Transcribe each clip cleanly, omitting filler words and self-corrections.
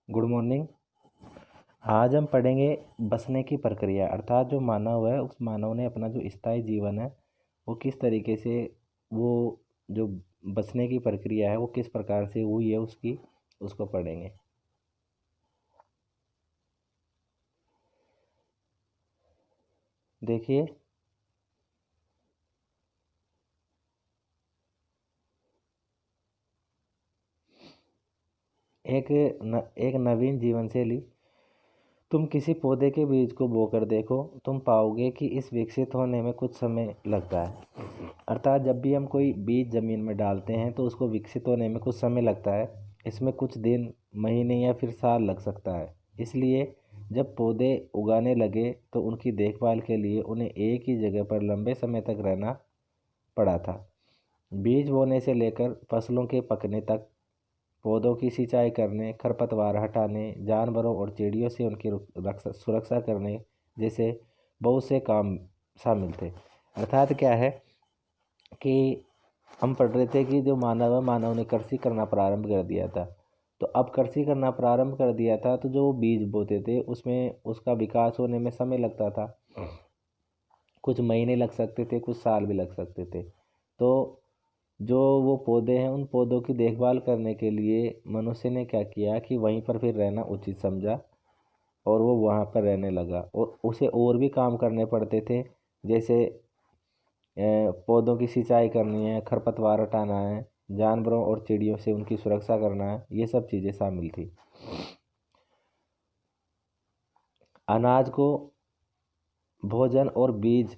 Good morning. आज हम पढ़ेंगे बसने की प्रक्रिया, अर्थात जो मानव है उस मानव ने अपना जो स्थायी जीवन है वो किस तरीके से वो जो बसने की प्रक्रिया है वो किस प्रकार से हुई है उसको पढ़ेंगे। देखिए, एक नवीन जीवन शैली। तुम किसी पौधे के बीज को बोकर देखो, तुम पाओगे कि इस विकसित होने में कुछ समय लगता है। अर्थात जब भी हम कोई बीज जमीन में डालते हैं तो उसको विकसित होने में कुछ समय लगता है। इसमें कुछ दिन, महीने या फिर साल लग सकता है। इसलिए जब पौधे उगाने लगे तो उनकी देखभाल के लिए उन्हें एक ही जगह पर लंबे समय तक रहना पड़ा था। बीज बोने से लेकर फसलों के पकने तक, पौधों की सिंचाई करने, खरपतवार हटाने, जानवरों और चिड़ियों से उनकी सुरक्षा करने जैसे बहुत से काम शामिल थे। अर्थात क्या है कि हम पढ़ रहे थे कि जो मानव ने कृषि करना प्रारंभ कर दिया था। तो अब कृषि करना प्रारंभ कर दिया था तो जो बीज बोते थे उसमें उसका विकास होने में समय लगता था। कुछ महीने लग सकते थे, कुछ साल भी लग सकते थे। तो जो वो पौधे हैं उन पौधों की देखभाल करने के लिए मनुष्य ने क्या किया कि वहीं पर फिर रहना उचित समझा और वो वहाँ पर रहने लगा और उसे और भी काम करने पड़ते थे। जैसे पौधों की सिंचाई करनी है, खरपतवार हटाना है, जानवरों और चिड़ियों से उनकी सुरक्षा करना है, ये सब चीज़ें शामिल थी। अनाज को भोजन और बीज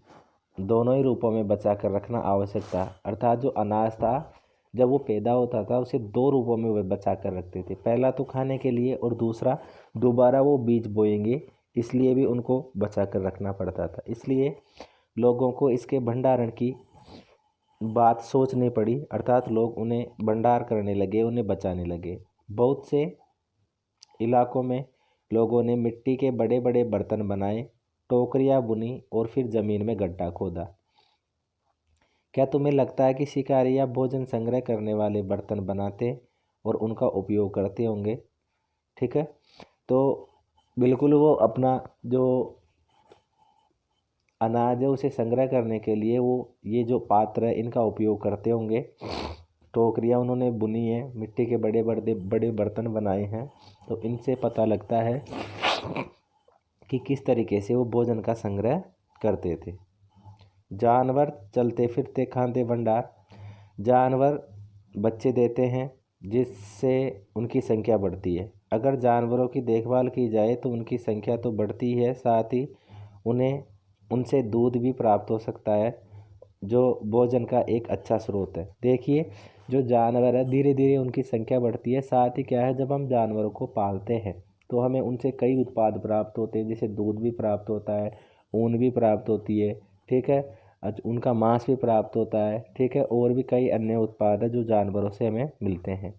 दोनों ही रूपों में बचा कर रखना आवश्यक था। अर्थात जो अनाज था जब वो पैदा होता था उसे दो रूपों में वे बचा कर रखते थे। पहला तो खाने के लिए और दूसरा दोबारा वो बीज बोएंगे, इसलिए भी उनको बचा कर रखना पड़ता था। इसलिए लोगों को इसके भंडारण की बात सोचनी पड़ी, अर्थात लोग उन्हें भंडार करने लगे, उन्हें बचाने लगे। बहुत से इलाकों में लोगों ने मिट्टी के बड़े बड़े बर्तन बनाए, टोकरियाँ बुनी और फिर ज़मीन में गड्ढा खोदा। क्या तुम्हें लगता है कि शिकारी या भोजन संग्रह करने वाले बर्तन बनाते और उनका उपयोग करते होंगे? ठीक है, तो बिल्कुल वो अपना जो अनाज है उसे संग्रह करने के लिए वो ये जो पात्र है इनका उपयोग करते होंगे। टोकरियाँ उन्होंने बुनी है, मिट्टी के बड़े बड़े बड़े बर्तन बनाए हैं। तो इनसे पता लगता है कि किस तरीके से वो भोजन का संग्रह करते थे। जानवर चलते फिरते खाद्य भंडार। जानवर बच्चे देते हैं जिससे उनकी संख्या बढ़ती है। अगर जानवरों की देखभाल की जाए तो उनकी संख्या तो बढ़ती है, साथ ही उन्हें उनसे दूध भी प्राप्त हो सकता है जो भोजन का एक अच्छा स्रोत है। देखिए, जो जानवर है धीरे धीरे उनकी संख्या बढ़ती है। साथ ही क्या है, जब हम जानवरों को पालते हैं तो हमें उनसे कई उत्पाद प्राप्त होते हैं, जैसे दूध भी प्राप्त होता है, ऊन भी प्राप्त होती है, ठीक है, उनका मांस भी प्राप्त होता है, ठीक है, और भी कई अन्य उत्पाद है जो जानवरों से हमें मिलते हैं।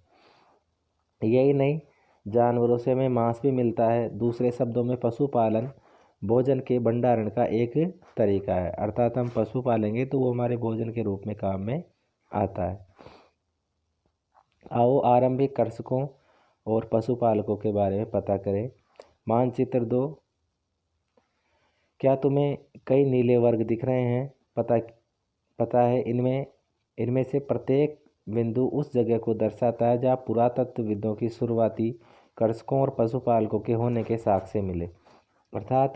यही नहीं, जानवरों से हमें मांस भी मिलता है। दूसरे शब्दों में पशुपालन भोजन के भंडारण का एक तरीका है। अर्थात हम पशु पालेंगे तो वो हमारे भोजन के रूप में काम में आता है। आओ आरंभिक कृषकों और पशुपालकों के बारे में पता करें। मानचित्र 2। क्या तुम्हें कई नीले वर्ग दिख रहे हैं? पता है इनमें से प्रत्येक बिंदु उस जगह को दर्शाता है जहाँ पुरातत्वविदों की शुरुआती कृषकों और पशुपालकों के होने के साक्ष्य मिले। अर्थात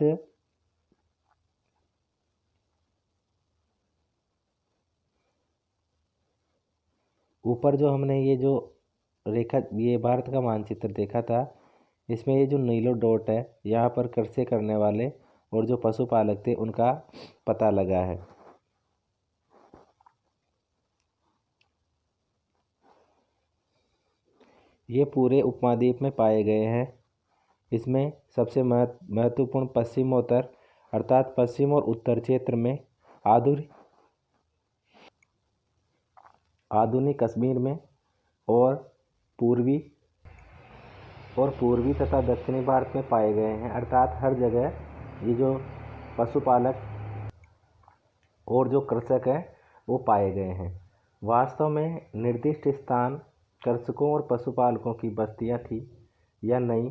ऊपर जो हमने ये भारत का मानचित्र देखा था, इसमें ये जो नीलो डॉट है यहाँ पर कृषि करने वाले और जो पशुपालक थे उनका पता लगा है। ये पूरे उपमहाद्वीप में पाए गए हैं। इसमें सबसे महत्वपूर्ण पश्चिमोत्तर अर्थात पश्चिम और उत्तर क्षेत्र में, आधुनिक कश्मीर में और पूर्वी तथा दक्षिणी भारत में पाए गए हैं। अर्थात हर जगह ये जो पशुपालक और जो कृषक हैं वो पाए गए हैं। वास्तव में निर्दिष्ट स्थान कृषकों और पशुपालकों की बस्तियां थी। या नहीं,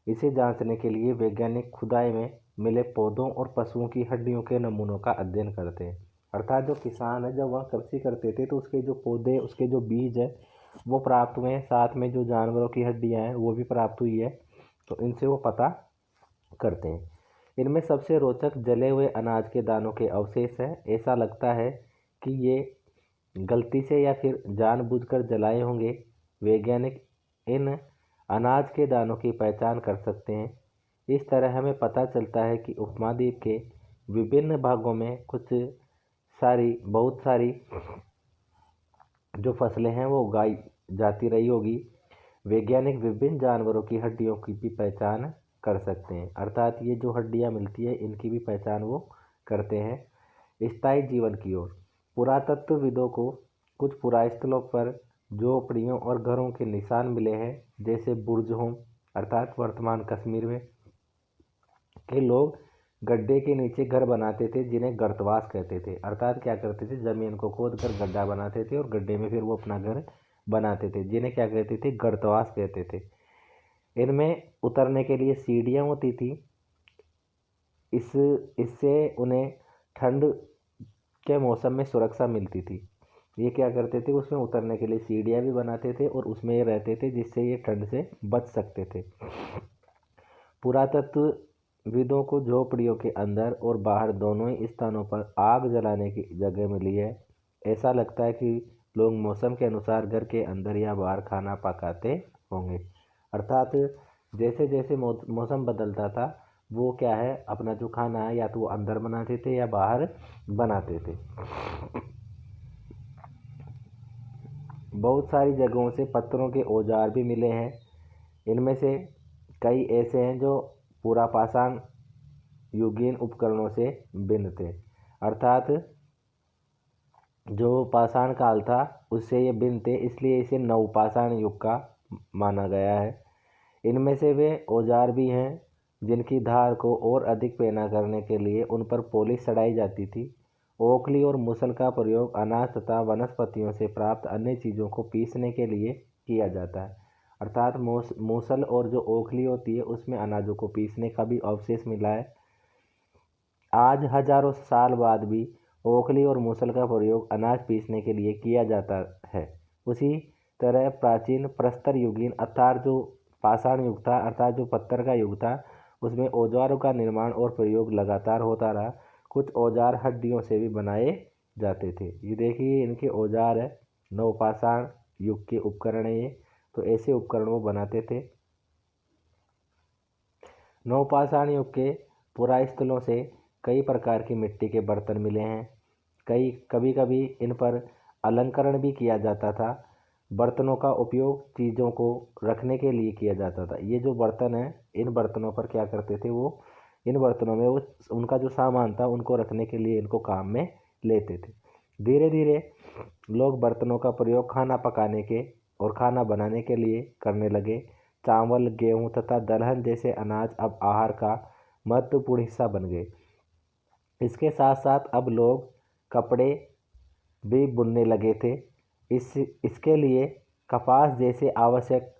इसे जांचने के लिए वैज्ञानिक खुदाई में मिले पौधों और पशुओं की हड्डियों के नमूनों का अध्ययन करते हैं। अर्थात जो किसान है जब वह कृषि करते थे तो उसके जो पौधे, उसके जो बीज है वो प्राप्त हुए हैं, साथ में जो जानवरों की हड्डियां हैं वो भी प्राप्त हुई है, तो इनसे वो पता करते हैं। इनमें सबसे रोचक जले हुए अनाज के दानों के अवशेष हैं। ऐसा लगता है कि ये गलती से या फिर जानबूझकर जलाए होंगे। वैज्ञानिक इन अनाज के दानों की पहचान कर सकते हैं। इस तरह हमें पता चलता है कि उपमहाद्वीप के विभिन्न भागों में बहुत सारी जो फसलें हैं वो उगाई जाती रही होगी। वैज्ञानिक विभिन्न जानवरों की हड्डियों की भी पहचान कर सकते हैं, अर्थात ये जो हड्डियां मिलती है इनकी भी पहचान वो करते हैं। स्थायी जीवन की ओर पुरातत्वविदों को कुछ पुरास्थलों पर झोपड़ियों और घरों के निशान मिले हैं, जैसे बुर्ज होम अर्थात वर्तमान कश्मीर में के लोग गड्ढे के नीचे घर बनाते थे, जिन्हें गर्तवास कहते थे। अर्थात क्या करते थे, जमीन को खोद कर गड्ढा बनाते थे और गड्ढे में फिर वो अपना घर बनाते थे, जिन्हें क्या कहते थे, गर्तवास कहते थे। इनमें उतरने के लिए सीढ़ियाँ होती थी। इससे उन्हें ठंड के मौसम में सुरक्षा मिलती थी। ये क्या करते थे, उसमें उतरने के लिए सीढ़ियाँ भी बनाते थे और उसमें ये रहते थे, जिससे ये ठंड से बच सकते थे। पुरातत्वविदों को झोपड़ियों के अंदर और बाहर दोनों ही स्थानों पर आग जलाने की जगह मिली है। ऐसा लगता है कि लोग मौसम के अनुसार घर के अंदर या बाहर खाना पकाते होंगे। अर्थात जैसे जैसे मौसम बदलता था वो क्या है, अपना जो खाना है या तो वो अंदर बनाते थे या बाहर बनाते थे। बहुत सारी जगहों से पत्थरों के औजार भी मिले हैं। इनमें से कई ऐसे हैं जो पुरापाषाण युगीन उपकरणों से भिन्न थे, अर्थात जो पाषाण काल था उससे ये भिन्न थे, इसलिए इसे नवपाषाण युग का माना गया है। इनमें से वे औजार भी हैं जिनकी धार को और अधिक पैना करने के लिए उन पर पॉलिश चढ़ाई जाती थी। ओखली और मूसल का प्रयोग अनाज तथा वनस्पतियों से प्राप्त अन्य चीज़ों को पीसने के लिए किया जाता है। अर्थात मूसल और जो ओखली होती है उसमें अनाजों को पीसने का भी अवशेष मिला है। आज हजारों साल बाद भी ओखली और मूसल का प्रयोग अनाज पीसने के लिए किया जाता है। उसी तरह प्राचीन प्रस्तर युगीन अर्थात जो पाषाण युग था, अर्थात जो पत्थर का युग था, उसमें औजारों का निर्माण और प्रयोग लगातार होता रहा। कुछ औजार हड्डियों से भी बनाए जाते थे। ये देखिए इनके औजार है, नवपाषाण युग के उपकरण है ये, तो ऐसे उपकरण वो बनाते थे। नवपाषाण युग के पुरास्थलों से कई प्रकार की मिट्टी के बर्तन मिले हैं। कभी कभी इन पर अलंकरण भी किया जाता था। बर्तनों का उपयोग चीज़ों को रखने के लिए किया जाता था। ये जो बर्तन है, इन बर्तनों पर क्या करते थे वो, इन बर्तनों में वो उनका जो सामान था उनको रखने के लिए इनको काम में लेते थे। धीरे धीरे लोग बर्तनों का प्रयोग खाना पकाने के और खाना बनाने के लिए करने लगे। चावल, गेहूँ तथा दलहन जैसे अनाज अब आहार का महत्वपूर्ण हिस्सा बन गए। इसके साथ साथ अब लोग कपड़े भी बुनने लगे थे। इसके लिए कपास जैसे आवश्यक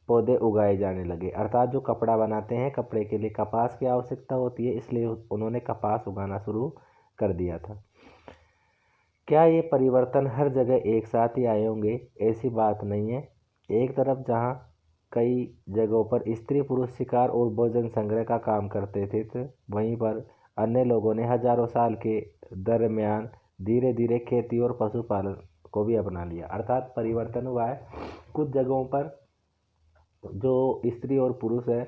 पौधे उगाए जाने लगे। अर्थात जो कपड़ा बनाते हैं, कपड़े के लिए कपास की आवश्यकता होती है, इसलिए उन्होंने कपास उगाना शुरू कर दिया था। क्या ये परिवर्तन हर जगह एक साथ ही आए होंगे? ऐसी बात नहीं है। एक तरफ जहाँ कई जगहों पर स्त्री पुरुष शिकार और भोजन संग्रह का काम करते थे, तो वहीं पर अन्य लोगों ने हजारों साल के दरमियान धीरे धीरे खेती और पशुपालन को भी अपना लिया। अर्थात परिवर्तन हुआ है। कुछ जगहों पर जो स्त्री और पुरुष है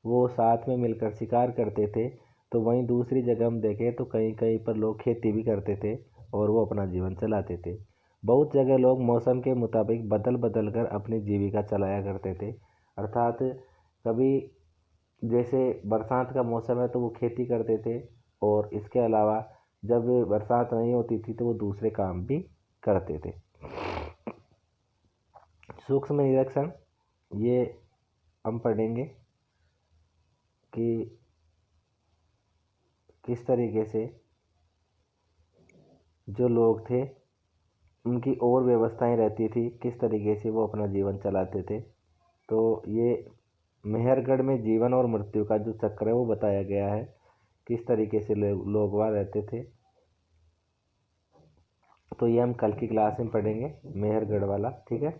वो साथ में मिलकर शिकार करते थे, तो वहीं दूसरी जगह हम देखें तो कहीं कहीं पर लोग खेती भी करते थे और वो अपना जीवन चलाते थे। बहुत जगह लोग मौसम के मुताबिक बदल बदल कर अपनी जीविका चलाया करते थे। अर्थात कभी जैसे बरसात का मौसम है तो वो खेती करते थे, और इसके अलावा जब बरसात नहीं होती थी तो वो दूसरे काम भी करते थे। सूक्ष्म निरीक्षण ये हम पढ़ेंगे कि किस तरीके से जो लोग थे उनकी और व्यवस्थाएं रहती थी, किस तरीके से वो अपना जीवन चलाते थे। तो ये मेहरगढ़ में जीवन और मृत्यु का जो चक्र है वो बताया गया है, किस तरीके से लोग वहाँ रहते थे। तो ये हम कल की क्लास में पढ़ेंगे, मेहरगढ़ वाला, ठीक है।